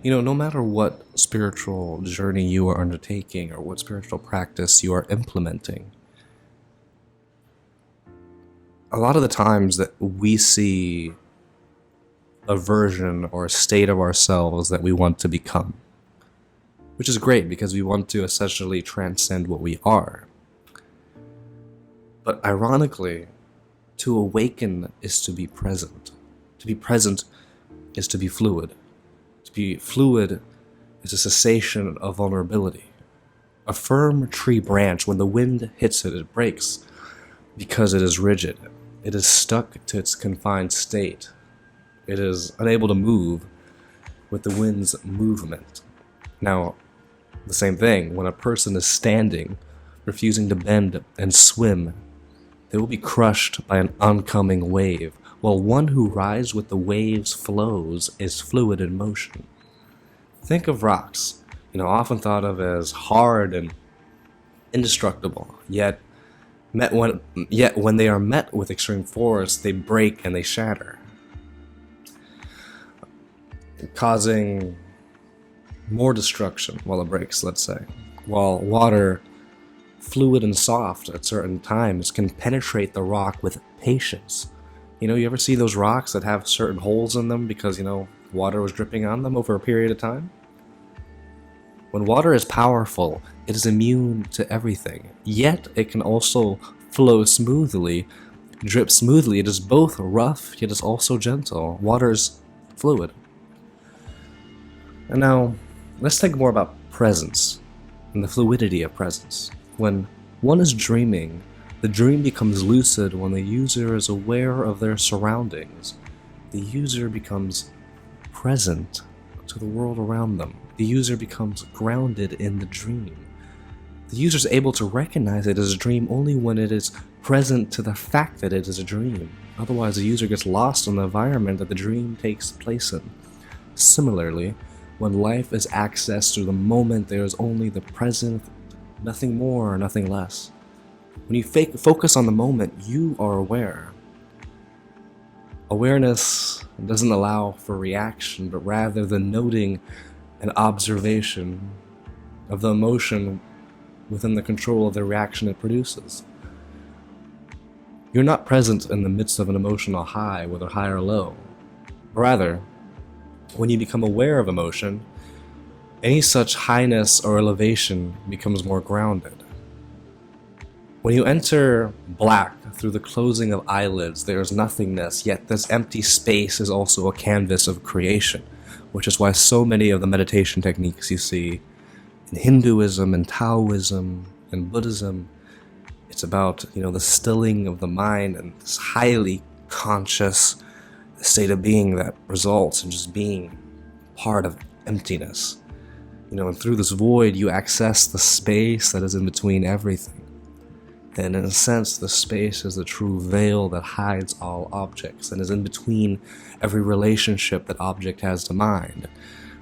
No matter what spiritual journey you are undertaking or what spiritual practice you are implementing, a lot of the times that we see a version or a state of ourselves that we want to become, which is great because we want to essentially transcend what we are. But ironically, to awaken is to be present. To be present is to be fluid. To be fluid is a cessation of vulnerability. A firm tree branch, when the wind hits it, it breaks because it is rigid. It is stuck to its confined state. It is unable to move with the wind's movement. Now, the same thing, when a person is standing, refusing to bend and swim, they will be crushed by an oncoming wave, while one who rides with the wave's flows is fluid in motion. Think of rocks, often thought of as hard and indestructible, yet when they are met with extreme force, they break and they shatter, causing more destruction while it breaks, let's say. While water, fluid and soft at certain times, can penetrate the rock with patience. You ever see those rocks that have certain holes in them because, water was dripping on them over a period of time? When water is powerful, it is immune to everything, yet it can also flow smoothly, drip smoothly. It is both rough, yet it's also gentle. Water is fluid. And now, let's think more about presence and the fluidity of presence. When one is dreaming, the dream becomes lucid when the user is aware of their surroundings. The user becomes present to the world around them. The user becomes grounded in the dream. The user is able to recognize it as a dream only when it is present to the fact that it is a dream. Otherwise, the user gets lost in the environment that the dream takes place in. Similarly, when life is accessed through the moment, there is only the present, nothing more, nothing less. When you focus on the moment, you are aware. Awareness doesn't allow for reaction, but rather the noting and observation of the emotion within the control of the reaction it produces. You're not present in the midst of an emotional high, whether high or low. Rather, when you become aware of emotion, any such highness or elevation becomes more grounded. When you enter black through the closing of eyelids, there is nothingness, yet this empty space is also a canvas of creation, which is why so many of the meditation techniques you see in Hinduism and Taoism and Buddhism, it's about, the stilling of the mind and this highly conscious state of being that results in just being part of emptiness. And through this void, you access the space that is in between everything. And in a sense, the space is the true veil that hides all objects and is in between every relationship that object has to mind.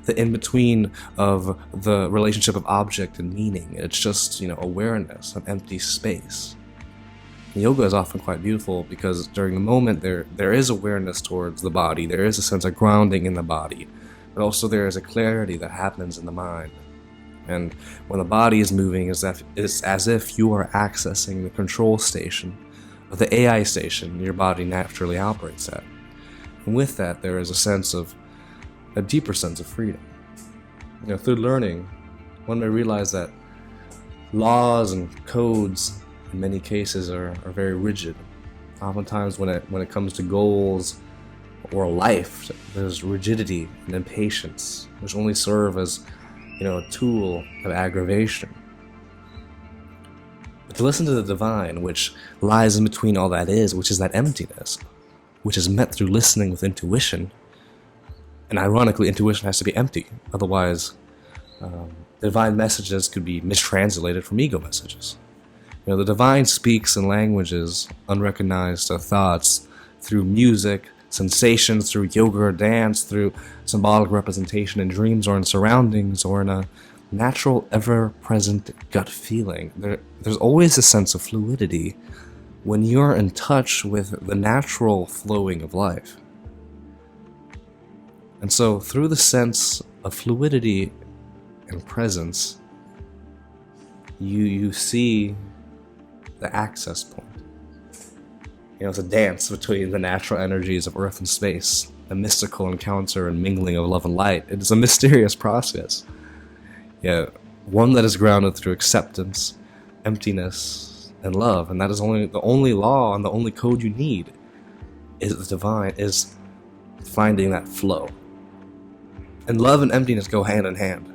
The in-between of the relationship of object and meaning. It's just, awareness, an empty space. And yoga is often quite beautiful because during the moment there is awareness towards the body, there is a sense of grounding in the body, but also there is a clarity that happens in the mind. And when the body is moving, it's as if you are accessing the control station of the AI station your body naturally operates at. And with that, there is a deeper sense of freedom. Through learning, one may realize that laws and codes, in many cases, are very rigid. Oftentimes, when it comes to goals or life, there's rigidity and impatience, which only serve as a tool of aggravation. But to listen to the divine, which lies in between all that is, which is that emptiness, which is met through listening with intuition. And ironically, intuition has to be empty. Otherwise, the divine messages could be mistranslated from ego messages. The divine speaks in languages unrecognized thoughts, through music, sensations, through yoga or dance, through symbolic representation in dreams or in surroundings or in a natural, ever-present gut feeling. There's always a sense of fluidity when you're in touch with the natural flowing of life. And so through the sense of fluidity and presence, you see the access point. It's a dance between the natural energies of earth and space, a mystical encounter and mingling of love and light. It is a mysterious process, yet one that is grounded through acceptance, emptiness, and love. And that is the only law and the only code you need is the divine, is finding that flow. And love and emptiness go hand in hand.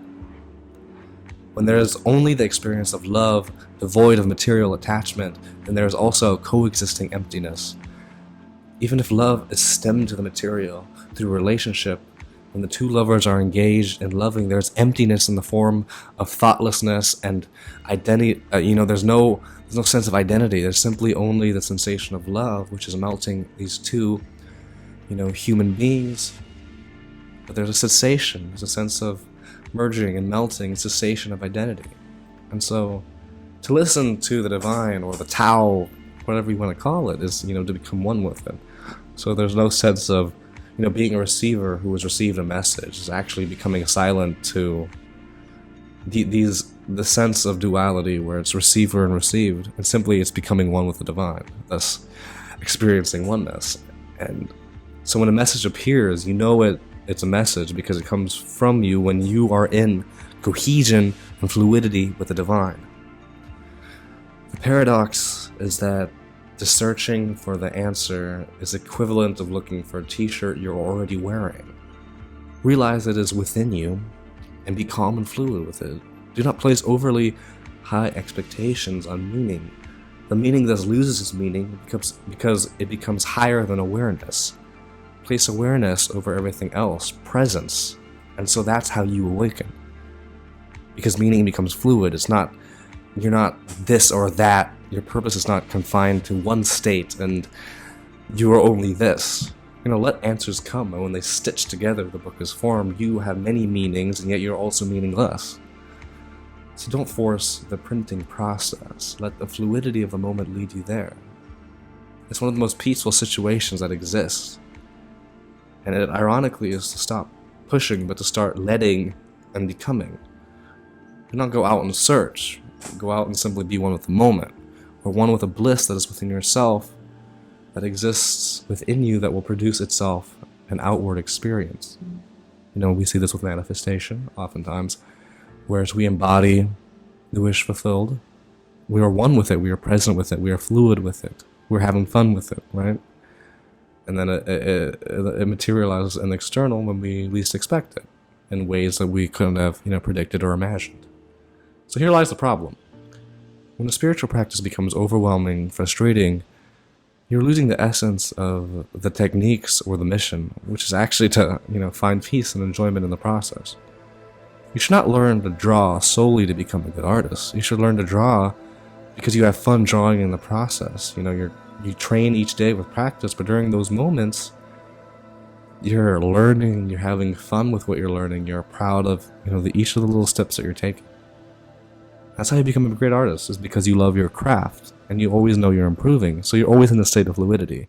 When there is only the experience of love, devoid of material attachment, then there is also coexisting emptiness. Even if love is stemmed to the material through relationship, when the two lovers are engaged in loving, there's emptiness in the form of thoughtlessness and identity. There's no sense of identity. There's simply only the sensation of love, which is melting these two, human beings. But there's a cessation. There's a sense of merging and melting, cessation of identity. And so to listen to the divine or the Tao, whatever you want to call it, is to become one with it. So there's no sense of being a receiver who has received a message. Is actually becoming silent to the sense of duality where it's receiver and received, and simply it's becoming one with the divine, thus experiencing oneness. And so when a message appears, it's a message because it comes from you when you are in cohesion and fluidity with the divine. The paradox is that the searching for the answer is equivalent of looking for a t-shirt you're already wearing. Realize it is within you and be calm and fluid with it. Do not place overly high expectations on meaning. The meaning thus loses its meaning because it becomes higher than awareness. Place awareness over everything else, presence, and so that's how you awaken. Because meaning becomes fluid. You're not this or that. Your purpose is not confined to one state and you are only this. Let answers come, and when they stitch together, the book is formed. You have many meanings, and yet you're also meaningless. So don't force the printing process. Let the fluidity of the moment lead you there. It's one of the most peaceful situations that exists. And it ironically is to stop pushing, but to start letting and becoming. Do not go out and search. Go out and simply be one with the moment, or one with a bliss that is within yourself, that exists within you, that will produce itself an outward experience. We see this with manifestation, oftentimes, whereas we embody the wish fulfilled. We are one with it, we are present with it, we are fluid with it, we're having fun with it, right? And then it materializes in the external when we least expect it, in ways that we couldn't have predicted or imagined. So here lies the problem. When a spiritual practice becomes overwhelming, frustrating, you're losing the essence of the techniques or the mission, which is actually to find peace and enjoyment in the process. You should not learn to draw solely to become a good artist. You should learn to draw because you have fun drawing in the process. You train each day with practice, but during those moments, you're learning, you're having fun with what you're learning, you're proud of each of the little steps that you're taking. That's how you become a great artist, is because you love your craft, and you always know you're improving, so you're always in a state of fluidity.